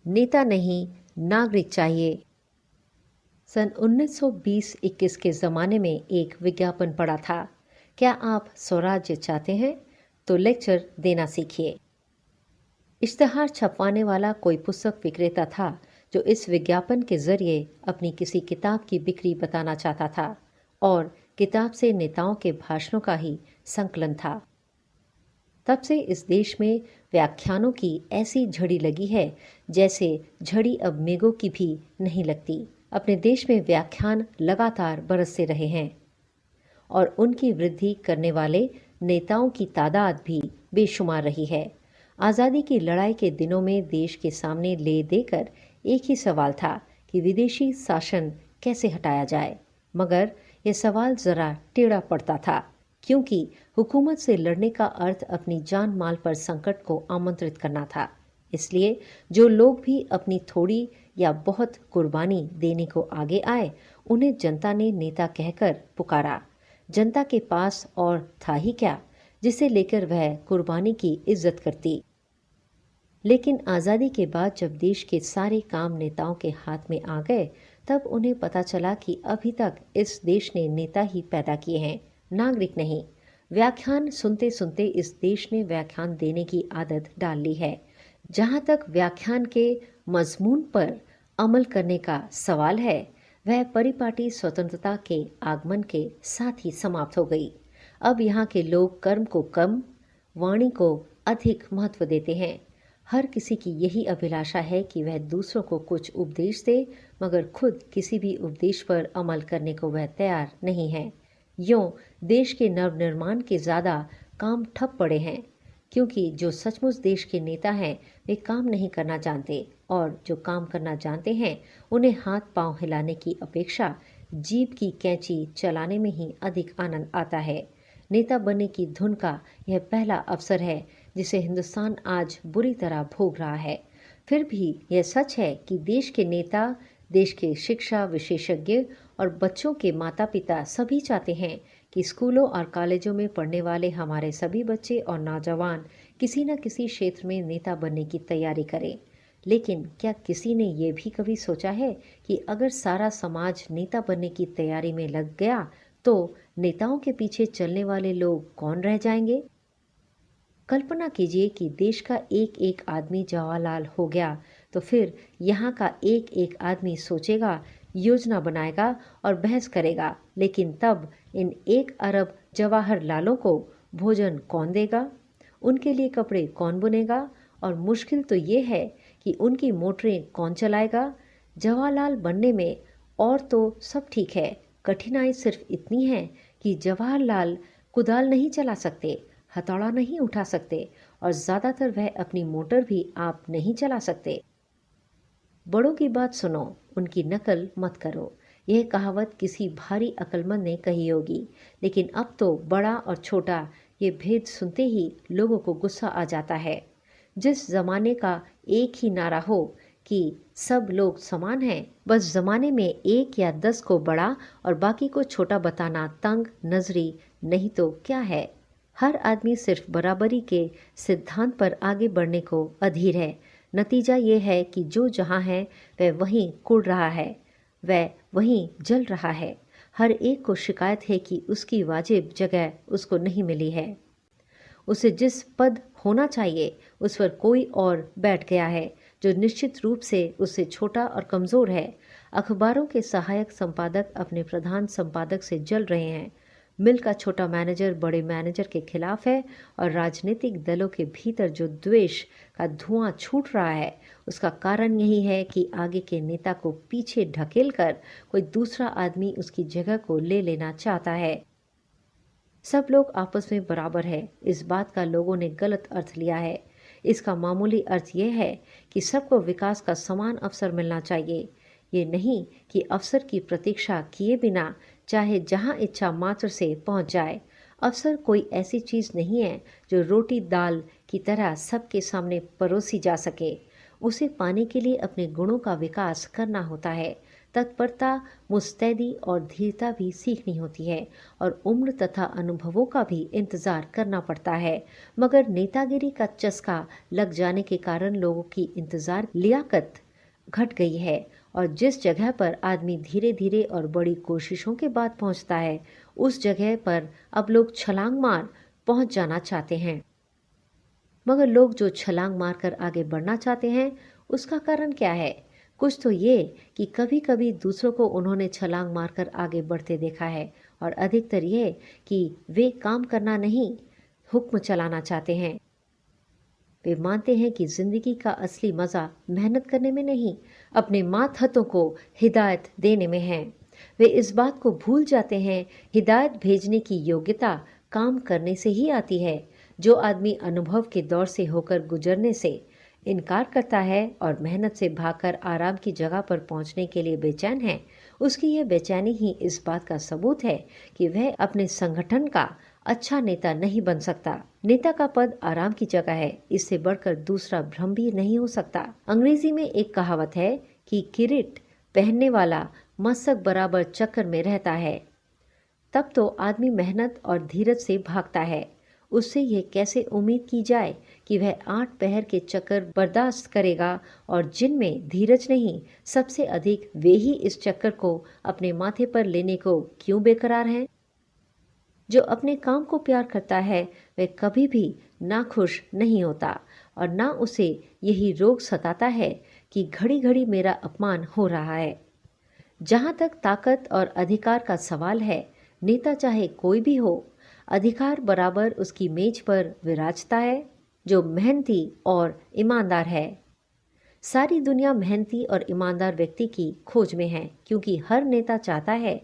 नेता नहीं, नागरिक चाहिए। सन 1920-21 के ज़माने में एक विज्ञापन पढ़ा था, क्या आप स्वराज्य चाहते हैं तो लेक्चर देना सीखिए। इश्तहार छपवाने वाला कोई पुस्तक विक्रेता था जो इस विज्ञापन के जरिए अपनी किसी किताब की बिक्री बताना चाहता था, और किताब से नेताओं के भाषणों का ही संकलन था। तब से इस देश में व्याख्यानों की ऐसी झड़ी लगी है जैसे झड़ी अब मेघों की भी नहीं लगती। अपने देश में व्याख्यान लगातार बरसते रहे हैं और उनकी वृद्धि करने वाले नेताओं की तादाद भी बेशुमार रही है। आज़ादी की लड़ाई के दिनों में देश के सामने ले देकर एक ही सवाल था कि विदेशी शासन कैसे हटाया जाए, मगर यह सवाल ज़रा टेढ़ा पड़ता था, क्योंकि हुकूमत से लड़ने का अर्थ अपनी जान माल पर संकट को आमंत्रित करना था। इसलिए जो लोग भी अपनी थोड़ी या बहुत कुर्बानी देने को आगे आए, उन्हें जनता ने नेता कहकर पुकारा। जनता के पास और था ही क्या जिसे लेकर वह कुर्बानी की इज्जत करती। लेकिन आज़ादी के बाद जब देश के सारे काम नेताओं के हाथ में आ गए, तब उन्हें पता चला कि अभी तक इस देश ने नेता ही पैदा किए हैं, नागरिक नहीं। व्याख्यान सुनते सुनते इस देश ने व्याख्यान देने की आदत डाल ली है। जहाँ तक व्याख्यान के मजमून पर अमल करने का सवाल है, वह परिपाटी स्वतंत्रता के आगमन के साथ ही समाप्त हो गई। अब यहाँ के लोग कर्म को कम, वाणी को अधिक महत्व देते हैं। हर किसी की यही अभिलाषा है कि वह दूसरों को कुछ उपदेश दे, मगर खुद किसी भी उपदेश पर अमल करने को वह तैयार नहीं है। यूं देश के नवनिर्माण के ज़्यादा काम ठप पड़े हैं, क्योंकि जो सचमुच देश के नेता हैं वे काम नहीं करना जानते, और जो काम करना जानते हैं उन्हें हाथ पांव हिलाने की अपेक्षा जीभ की कैंची चलाने में ही अधिक आनंद आता है। नेता बनने की धुन का यह पहला अवसर है जिसे हिंदुस्तान आज बुरी तरह भोग रहा है। फिर भी यह सच है कि देश के नेता, देश के शिक्षा विशेषज्ञ और बच्चों के माता पिता सभी चाहते हैं कि स्कूलों और कॉलेजों में पढ़ने वाले हमारे सभी बच्चे और नौजवान किसी न किसी क्षेत्र में नेता बनने की तैयारी करें। लेकिन क्या किसी ने यह भी कभी सोचा है कि अगर सारा समाज नेता बनने की तैयारी में लग गया तो नेताओं के पीछे चलने वाले लोग कौन रह जाएंगे? कल्पना कीजिए कि देश का एक एक आदमी जवाहरलाल हो गया, तो फिर यहाँ का एक एक आदमी सोचेगा, योजना बनाएगा और बहस करेगा, लेकिन तब इन 1 अरब जवाहरलालों को भोजन कौन देगा, उनके लिए कपड़े कौन बुनेगा, और मुश्किल तो ये है कि उनकी मोटरें कौन चलाएगा। जवाहरलाल बनने में और तो सब ठीक है, कठिनाई सिर्फ इतनी है कि जवाहरलाल कुदाल नहीं चला सकते, हथौड़ा नहीं उठा सकते, और ज़्यादातर वह अपनी मोटर भी आप नहीं चला सकते। बड़ों की बात सुनो, उनकी नकल मत करो। यह कहावत किसी भारी अक्लमंद ने कही होगी, लेकिन अब तो बड़ा और छोटा ये भेद सुनते ही लोगों को गुस्सा आ जाता है। जिस जमाने का एक ही नारा हो कि सब लोग समान हैं, बस जमाने में 1 या 10 को बड़ा और बाकी को छोटा बताना तंग नजरी नहीं तो क्या है। हर आदमी सिर्फ बराबरी के सिद्धांत पर आगे बढ़ने को अधीर है। नतीजा ये है कि जो जहाँ है वह वहीं कुड़ रहा है, वह वहीं जल रहा है। हर एक को शिकायत है कि उसकी वाजिब जगह उसको नहीं मिली है। उसे जिस पद होना चाहिए उस पर कोई और बैठ गया है जो निश्चित रूप से उससे छोटा और कमज़ोर है। अखबारों के सहायक संपादक अपने प्रधान संपादक से जल रहे हैं। मिल का छोटा मैनेजर बड़े मैनेजर के खिलाफ है, और राजनीतिक दलों के भीतर जो द्वेष का धुआं छूट रहा है उसका कारण यही है कि आगे के नेता को पीछे ढकेल कर कोई दूसरा आदमी उसकी जगह को ले लेना चाहता है। सब लोग आपस में बराबर है, इस बात का लोगों ने गलत अर्थ लिया है। इसका मामूली अर्थ यह है कि सबको विकास का समान अवसर मिलना चाहिए। ये नहीं कि अवसर की प्रतीक्षा किए बिना चाहे जहां इच्छा मात्र से पहुंच जाए। अवसर कोई ऐसी चीज नहीं है जो रोटी दाल की तरह सबके सामने परोसी जा सके। उसे पाने के लिए अपने गुणों का विकास करना होता है, तत्परता, मुस्तैदी और धीरता भी सीखनी होती है और उम्र तथा अनुभवों का भी इंतजार करना पड़ता है। मगर नेतागिरी का चस्का लग जाने के कारण लोगों की इंतजार लियाकत घट गई है और जिस जगह पर आदमी धीरे धीरे और बड़ी कोशिशों के बाद पहुंचता है, उस जगह पर अब लोग छलांग मार पहुंच जाना चाहते हैं। मगर लोग जो छलांग मारकर आगे बढ़ना चाहते हैं, उसका कारण क्या है? कुछ तो ये कि कभी कभी दूसरों को उन्होंने छलांग मारकर आगे बढ़ते देखा है और अधिकतर ये कि वे काम करना नहीं, हुक्म चलाना चाहते हैं। वे मानते हैं कि जिंदगी का असली मजा मेहनत करने में नहीं, अपने मातहतों को हिदायत देने में है। वे इस बात को भूल जाते हैं, हिदायत भेजने की योग्यता काम करने से ही आती है। जो आदमी अनुभव के दौर से होकर गुजरने से इनकार करता है और मेहनत से भागकर आराम की जगह पर पहुंचने के लिए बेचैन है, उसकी यह बेचैनी ही इस बात का सबूत है कि वह अपने संगठन का अच्छा नेता नहीं बन सकता। नेता का पद आराम की जगह है, इससे बढ़कर दूसरा भ्रम भी नहीं हो सकता। अंग्रेजी में एक कहावत है कि किरीट पहनने वाला मस्तक बराबर चक्कर में रहता है। तब तो आदमी मेहनत और धीरज से भागता है। उससे यह कैसे उम्मीद की जाए कि वह 8 पहर के चक्कर बर्दाश्त करेगा, और जिनमें धीरज नहीं, सबसे अधिक वे ही इस चक्कर को अपने माथे पर लेने को क्यों बेकरार हैं? जो अपने काम को प्यार करता है वह कभी भी नाखुश नहीं होता और ना उसे यही रोग सताता है कि घड़ी घड़ी मेरा अपमान हो रहा है। जहां तक ताकत और अधिकार का सवाल है, नेता चाहे कोई भी हो, अधिकार बराबर उसकी मेज पर विराजता है, जो मेहनती और ईमानदार है। सारी दुनिया मेहनती और ईमानदार व्यक्ति की खोज में है, क्योंकि हर नेता चाहता है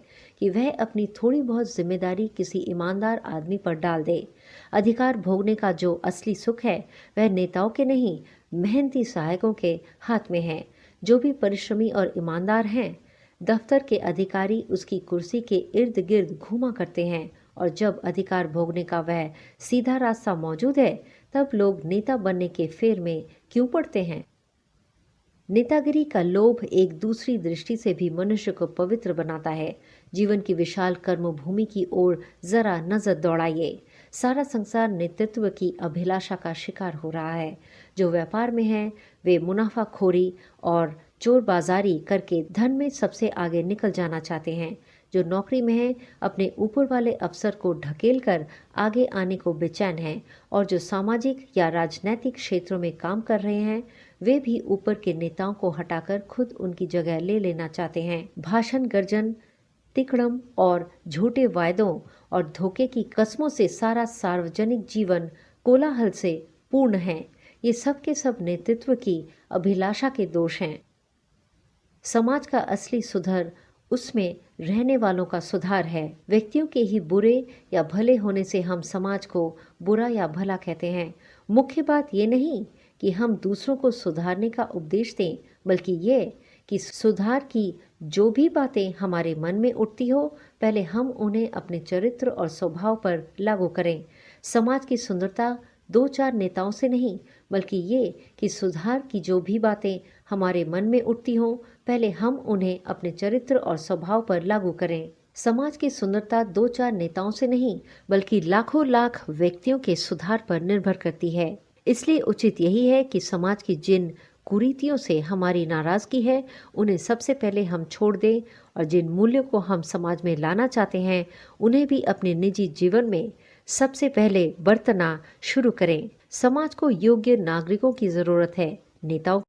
कि वह अपनी थोड़ी बहुत जिम्मेदारी किसी ईमानदार आदमी पर डाल दे। अधिकार भोगने का जो असली सुख है, वह नेताओं के नहीं, मेहनती सहायकों के हाथ में है, जो भी परिश्रमी और ईमानदार हैं। दफ्तर के अधिकारी उसकी कुर्सी के इर्द गिर्द घूमा करते हैं, और जब अधिकार भोगने का वह सीधा रास्ता मौजूद है, तब लोग नेता बनने के फेर में क्यों पड़ते हैं? नेतागिरी का लोभ एक दूसरी दृष्टि से भी मनुष्य को पवित्र बनाता है। जीवन की विशाल कर्मभूमि की ओर जरा नजर दौड़ाइए। सारा संसार नेतृत्व की अभिलाषा का शिकार हो रहा है। जो व्यापार में है, वे मुनाफाखोरी और चोरबाजारी करके धन में सबसे आगे निकल जाना चाहते हैं। जो नौकरी में है, अपने ऊपर वाले अफसर को ढकेल कर आगे आने को बेचैन हैं, और जो सामाजिक या राजनैतिक क्षेत्रों में काम कर रहे हैं, वे भी ऊपर के नेताओं को हटाकर खुद उनकी जगह ले लेना चाहते हैं। भाषण गर्जन, तिकड़म और झूठे वायदों और धोखे की कस्मों से सारा सार्वजनिक जीवन कोलाहल से पूर्ण है। ये सब के सब नेतृत्व की अभिलाषा के दोष हैं। समाज का असली सुधार उसमें रहने वालों का सुधार है। व्यक्तियों के ही बुरे या भले होने से हम समाज को बुरा या भला कहते हैं। मुख्य बात ये नहीं कि हम दूसरों को सुधारने का उपदेश दें, बल्कि ये कि सुधार की जो भी बातें हमारे मन में उठती हो, पहले हम उन्हें अपने चरित्र और स्वभाव पर लागू करें। समाज की सुंदरता 2-4 नेताओं से नहीं, बल्कि ये कि सुधार की जो भी बातें हमारे मन में उठती हों, पहले हम उन्हें अपने चरित्र और स्वभाव पर लागू करें। समाज की सुंदरता 2-4 नेताओं से नहीं, बल्कि लाखों लाख व्यक्तियों के सुधार पर निर्भर करती है। इसलिए उचित यही है कि समाज की जिन कुरीतियों से हमारी नाराजगी है, उन्हें सबसे पहले हम छोड़ दें, और जिन मूल्यों को हम समाज में लाना चाहते हैं, उन्हें भी अपने निजी जीवन में सबसे पहले बरतना शुरू करें। समाज को योग्य नागरिकों की जरूरत है, नेताओं